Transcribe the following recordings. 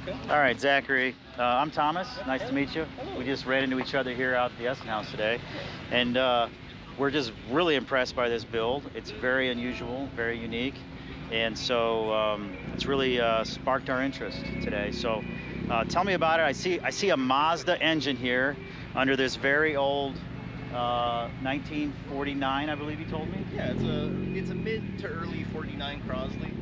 Okay. All right, Zachary. I'm Thomas. Nice to meet you. We just ran into each other here out at the Essen House today, and we're just really impressed by this build. It's very unusual, very unique, and so it's really sparked our interest today. So tell me about it. I see a Mazda engine here under this very old 1949, I believe you told me. Yeah, it's a mid to early '49 Crosley.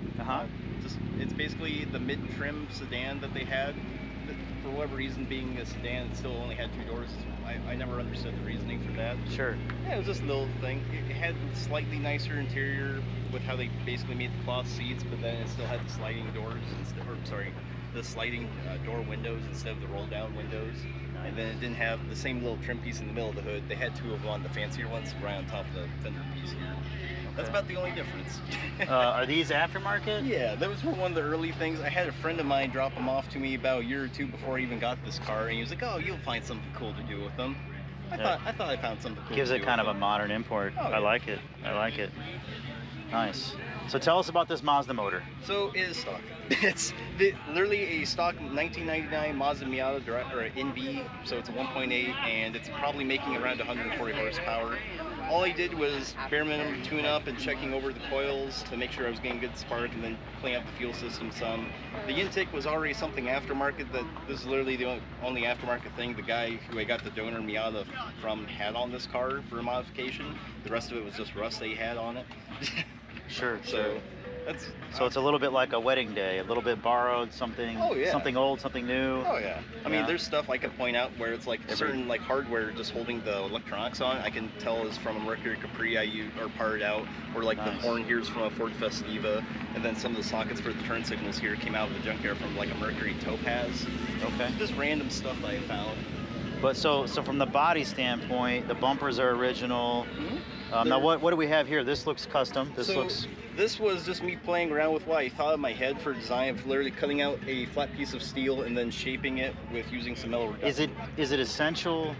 It's basically the mid-trim sedan that they had. For whatever reason, being a sedan, it still only had 2 doors. I never understood the reasoning for that. Sure. Yeah, it was just a little thing. It had slightly nicer interior with how they basically made the cloth seats, but then it still had the sliding doors, the sliding door windows instead of the roll-down windows. Nice. And then it didn't have the same little trim piece in the middle of the hood. They had 2 of them on the fancier ones right on top of the fender piece here. That's about the only difference. Are these aftermarket? Yeah, those were one of the early things. I had a friend of mine drop them off to me about a year or 2 before I even got this car, and he was like, "Oh, you'll find something cool to do with them." I thought I found something cool. Gives to it do kind of with a them. modern import. Oh, I yeah. like it. I like it. Nice. So tell us about this Mazda motor. So it is stock. It's literally a stock 1999 Mazda Miata or NB. So it's a 1.8, and it's probably making around 140 horsepower. All I did was bare minimum tune up and checking over the coils to make sure I was getting good spark, and then clean up the fuel system some. The intake was already something aftermarket. That this is literally the only aftermarket thing the guy who I got the donor Miata from had on this car for a modification. The rest of it was just rust they had on it. Sure. So So it's a little bit like a wedding day, a little bit borrowed, something, Oh, yeah. something old, something new. Oh yeah. I mean, Yeah. there's stuff I can point out where it's like certain like hardware just holding the electronics on. I can tell is from a Mercury Capri I use or parted out, or like the Nice. horn here is from a Ford Festiva, and then some of the sockets for the turn signals here came out of the junkyard from like a Mercury Topaz. Okay. Just random stuff that I found. But so from the body standpoint, the bumpers are original. Now what do we have here? This looks custom. This was just me playing around with what I thought in my head for design of literally cutting out a flat piece of steel and then shaping it with using some metal reduction. Is it essential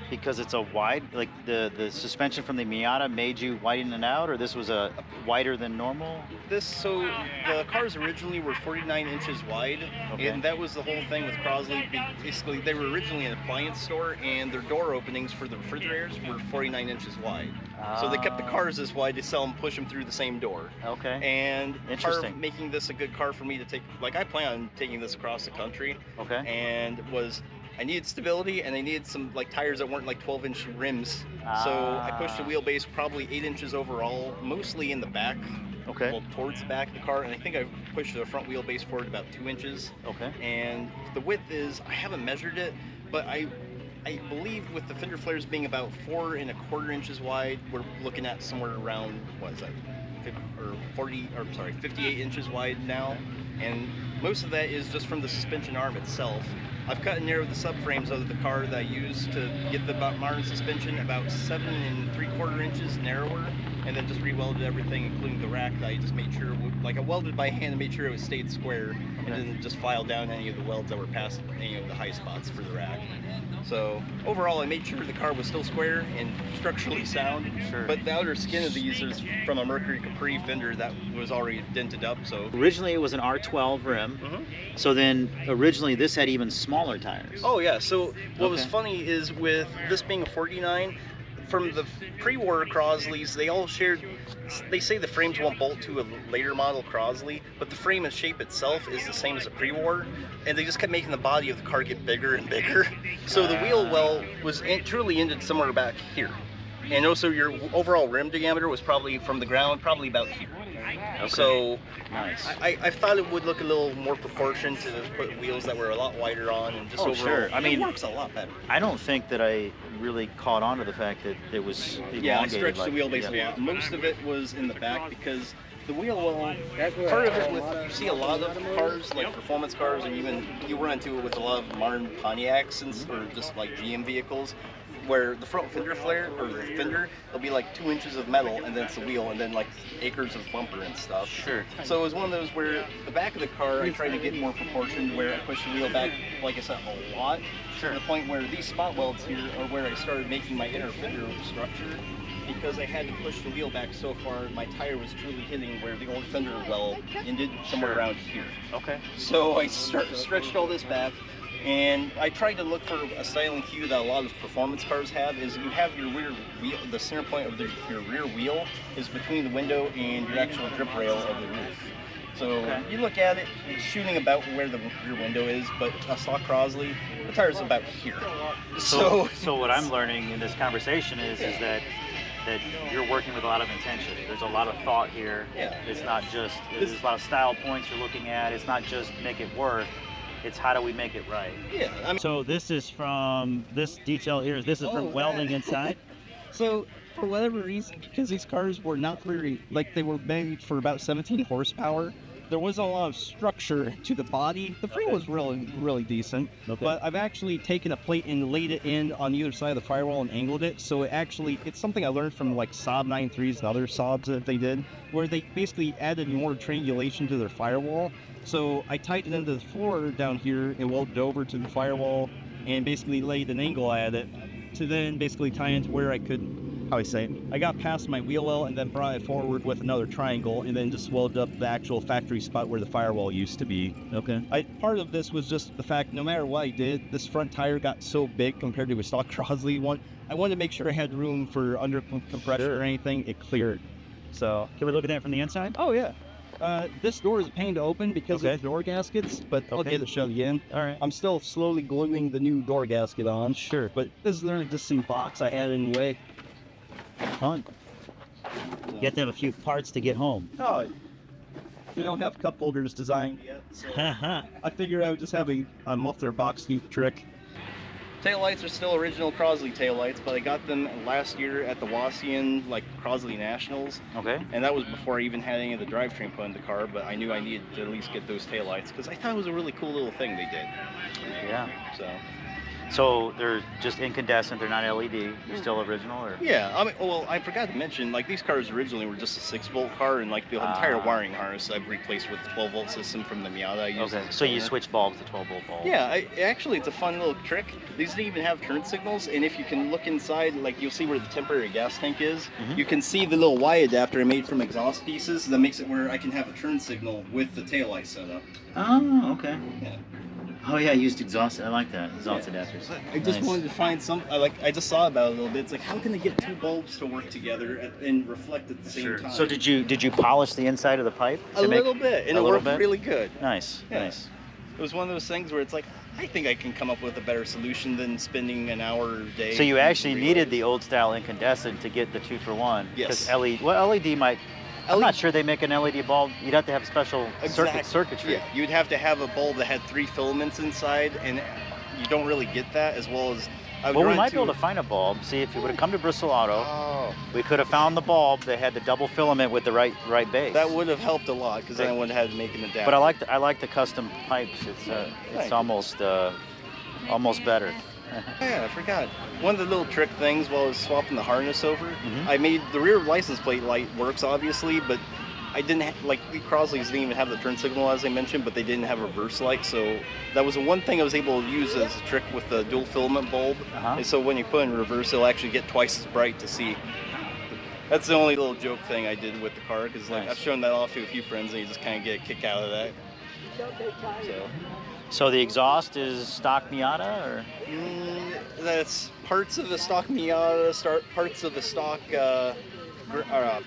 because it's a wide, like the suspension from the Miata made you widen it out, or this was a wider than normal? So the cars originally were 49 inches wide, Okay. and that was the whole thing with Crosley. Basically, they were originally an appliance store, and their door openings for the refrigerators were 49 inches wide. So they kept the cars this wide to sell them, push them through the same door. Okay. And part Interesting. of making this a good car for me to take, like I plan on taking this across the country. Okay. And I needed stability, and I needed some like tires that weren't like 12-inch rims. So I pushed the wheelbase probably 8 inches overall, mostly in the back. Okay. Well, towards the back of the car, and I think I pushed the front wheelbase forward about 2 inches. Okay. And the width is, I haven't measured it, but I believe with the fender flares being about 4 1/4 inches wide, we're looking at somewhere around, what is that, 58 inches wide now. And most of that is just from the suspension arm itself. I've cut and narrowed the subframes of the car that I used to get the modern suspension about 7 3/4 inches narrower, and then just re-welded everything, including the rack that I just made sure, I welded by hand and made sure it stayed square, and then just filed down any of the welds that were past any of the high spots for the rack. So overall, I made sure the car was still square and structurally sound. Sure. But the outer skin of these is from a Mercury Capri fender that was already dented up. So Originally it was an R12 rim. So then originally this had even smaller tires. oh yeah. So what was Okay. funny is with this being a 49. From the pre-war Crosleys, they all shared, they say the frames won't bolt to a later model Crosley, but the frame and shape itself is the same as a pre-war, and they just kept making the body of the car get bigger and bigger. So the wheel well was truly ended somewhere back here. And also your overall rim diameter was probably from the ground, probably about here. Okay. So Nice. I thought it would look a little more proportioned to put wheels that were a lot wider on, and just Oh, overall, sure. I mean, it works a lot better. I don't think that I really caught on to the fact that it was elongated. Yeah, I stretched the like- wheelbase a yeah. lot. Most of it was in the back because the wheel well, part of it with, you see a lot of cars, like performance cars, and even you run into it with a lot of modern Pontiacs or just like GM vehicles, where the front fender flare, or the fender, it'll be like 2 inches of metal, and then it's the wheel, and then like acres of bumper and stuff. Sure. So it was one of those where the back of the car, I tried to get more proportion, where I pushed the wheel back, like I said, a lot. Sure. To the point where these spot welds here are where I started making my inner fender structure. because I had to push the wheel back so far, my tire was truly hitting where the old fender well ended, somewhere around here. Okay. So I stretched all this back, and I tried to look for a styling cue that a lot of performance cars have, is you have your rear wheel, the center point of your rear wheel is between the window and your actual drip rail of the roof. So you look at it, it's shooting about where the rear window is, but a stock Crosley, the tire's about here. So what I'm learning in this conversation is that you're working with a lot of intention. There's a lot of thought here. Yeah. It's not just, there's a lot of style points you're looking at. It's not just make it work. It's how do we make it right? Yeah. I mean, So this is from this detail here. This is from welding inside. So for whatever reason, because these cars were not very, like, they were made for about 17 horsepower, there wasn't a lot of structure to the body. The frame was really decent, but I've actually taken a plate and laid it in on either side of the firewall and angled it. So it's something I learned from like Saab 93s and other Saabs that they did, where they basically added more triangulation to their firewall. So I tightened into the floor down here and welded over to the firewall and basically laid an angle at it to then basically tie into where I could, I got past my wheel well and then brought it forward with another triangle and then just welded up the actual factory spot where the firewall used to be. Okay. Part of this was just the fact, no matter what I did, this front tire got so big compared to a stock Crosley one. I wanted to make sure I had room for under compression or anything. It cleared. So Can we look at that from the inside? oh yeah. This door is a pain to open because of door gaskets, but I'll get it shown again. All right. I'm still slowly gluing the new door gasket on. Sure. But this is literally just some box I had in the way. Fun. You have to have a few parts to get home. Oh, we don't have cup holders designed yet, so I figured I would just have a muffler box trick. taillights are still original Crosley taillights, but I got them last year at the Wassian, like, Crosley Nationals. Okay. And that was before I even had any of the drivetrain put in the car, but I knew I needed to at least get those taillights because I thought it was a really cool little thing they did. Yeah. So they're just incandescent. They're not LED. They're still original, or? yeah, I mean, well, I forgot to mention, like, these cars originally were just a 6-volt car, and like the entire wiring harness I've replaced with the 12-volt system from the Miata I used. Okay. So you switch bulbs to 12-volt bulbs. Yeah, actually, it's a fun little trick. These didn't even have turn signals, and if you can look inside, like, you'll see where the temporary gas tank is. You can see the little Y adapter I made from exhaust pieces that makes it where I can have a turn signal with the taillight set up. Oh, okay. Yeah. Oh yeah, I used exhaust. I like that, exhaust adapters. I just wanted to find some. I just saw about it a little bit. It's like, how can they get two bulbs to work together and reflect at the same time? So did you polish the inside of the pipe? A little bit, and it worked really good. Nice, nice. It was one of those things where it's like, I think I can come up with a better solution than spending an hour a day. So you actually needed the old style incandescent to get the 2-for-1. Yes. Because LED might. I'm not sure they make an LED bulb. You'd have to have special circuitry. Yeah, you'd have to have a bulb that had 3 filaments inside, and you don't really get that, as well as. Well, we might be able to find a bulb. See, if you would have come to Bristol Auto, we could have found the bulb that had the double filament with the right base. That would have helped a lot, because then I wouldn't have had to make an adapter. But I like the custom pipes. It's almost better. Yeah, I forgot. One of the little trick things while I was swapping the harness over, I made the rear license plate light works obviously, but I didn't like the Crosleys didn't even have the turn signal as I mentioned, but they didn't have a reverse light, so that was the one thing I was able to use as a trick with the dual filament bulb. And so when you put in reverse, it'll actually get twice as bright to see. That's the only little joke thing I did with the car, because like I've shown that off to a few friends and you just kind of get a kick out of that. So the exhaust is stock Miata, or? That's parts of the stock Miata, parts of the stock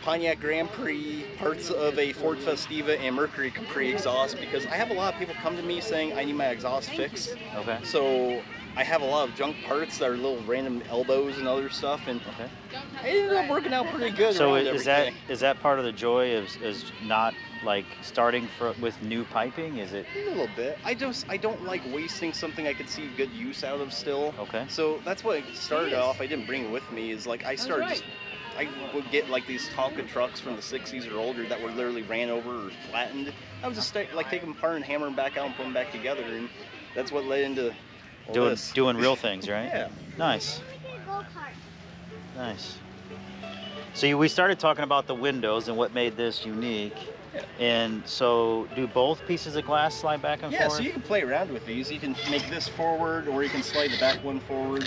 Pontiac Grand Prix, parts of a Ford Festiva and Mercury Capri exhaust, because I have a lot of people come to me saying I need my exhaust fixed. Okay. So I have a lot of junk parts that are little random elbows and other stuff, and it ended up working out pretty good. So is that part of the joy is not like starting with new piping? Is it a little bit? I don't like wasting something I could see good use out of still. Okay. So that's what started off. I didn't bring it with me. Is like I would get like these Tonka trucks from the 60s or older that were literally ran over or flattened. I would just like take them apart and hammer them back out and put them back together, and that's what led into doing real things, right? Yeah. Nice. Nice. So we started talking about the windows and what made this unique. And so, do both pieces of glass slide back and Yeah, forth? so you can play around with these. You can make this forward, or you can slide the back one forward.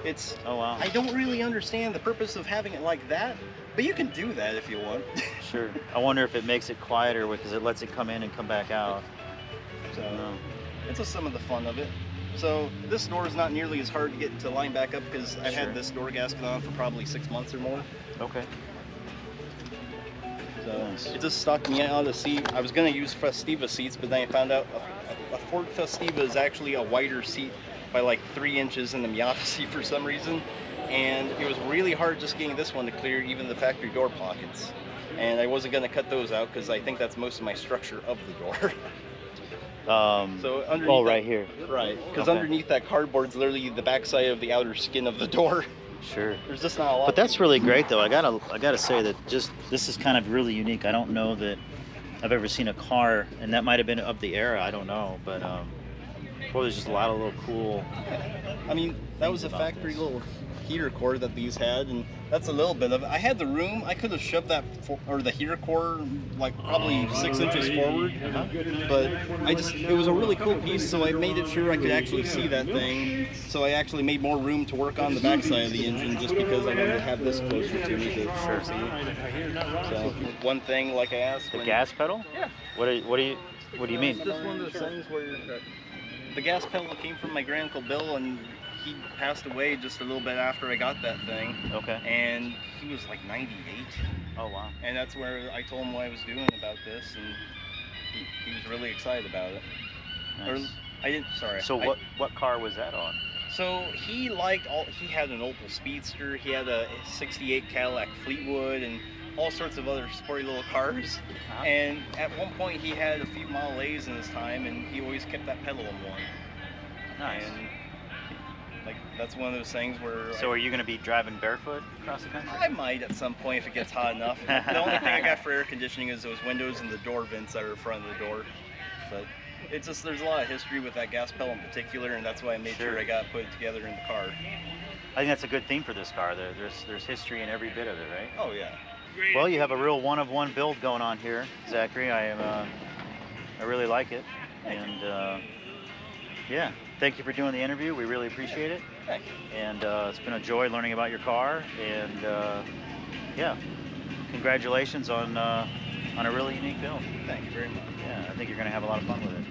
It's. Oh wow. I don't really understand the purpose of having it like that, but you can do that if you want. Sure. I wonder if it makes it quieter because it lets it come in and come back out. So No. it's just some of the fun of it. So this door is not nearly as hard to get to line back up because I've Sure. had this door gasket on for probably 6 months or more. Okay. So Nice. it just stuck me out of the seat. I was gonna use Festiva seats, but then I found out a Ford Festiva is actually a wider seat by like 3 inches than the Miata seat for some reason. And it was really hard just getting this one to clear even the factory door pockets. And I wasn't gonna cut those out because I think that's most of my structure of the door. So underneath Oh, right here. Right, because Okay. underneath that cardboard's literally the backside of the outer skin of the door. Sure. There's just not a lot. But that's really great, though. I gotta say that this is kind of really unique. I don't know that I've ever seen a car, and that might have been of the era. I don't know, but well, there's just a lot of little cool. I mean, that was a about factory this. little heater core that these had, and that's a little bit of it. I had the room. I could have shoved that or the heater core like probably 6 inches forward, but it was a really cool piece, so I made it sure I could actually see that thing. So I actually made more room to work on the backside of the engine just because I wanted to have this closer to me to see. So one thing, like I asked, The gas pedal? Yeah. What do you mean? It's just one of those things where the gas pedal came from my grand uncle Bill, and he passed away just a little bit after I got that thing. Okay. And he was like 98. Oh wow. And that's where I told him what I was doing about this, and he was really excited about it. Or Nice. I didn't. Sorry. So what car was that on? So he liked all. He had an Opel Speedster. He had a '68 Cadillac Fleetwood, and all sorts of other sporty little cars. Uh-huh. And at one point, he had a few Model A's in his time, and he always kept that pedal in one. Nice. And like that's one of those things where. So are you going to be driving barefoot across the country? I might at some point if it gets hot enough. The only thing I got for air conditioning is those windows and the door vents that are in front of the door. But it's just there's a lot of history with that gas pedal in particular, and that's why I made sure I got it put together in the car. I think that's a good theme for this car. There's history in every bit of it, right? Oh yeah. Well, you have a real one-of-one build going on here, Zachary. I really like it, and yeah, thank you for doing the interview. We really appreciate it, Thank you. and it's been a joy learning about your car. And yeah, congratulations on a really unique build. Thank you very much. Yeah, I think you're going to have a lot of fun with it.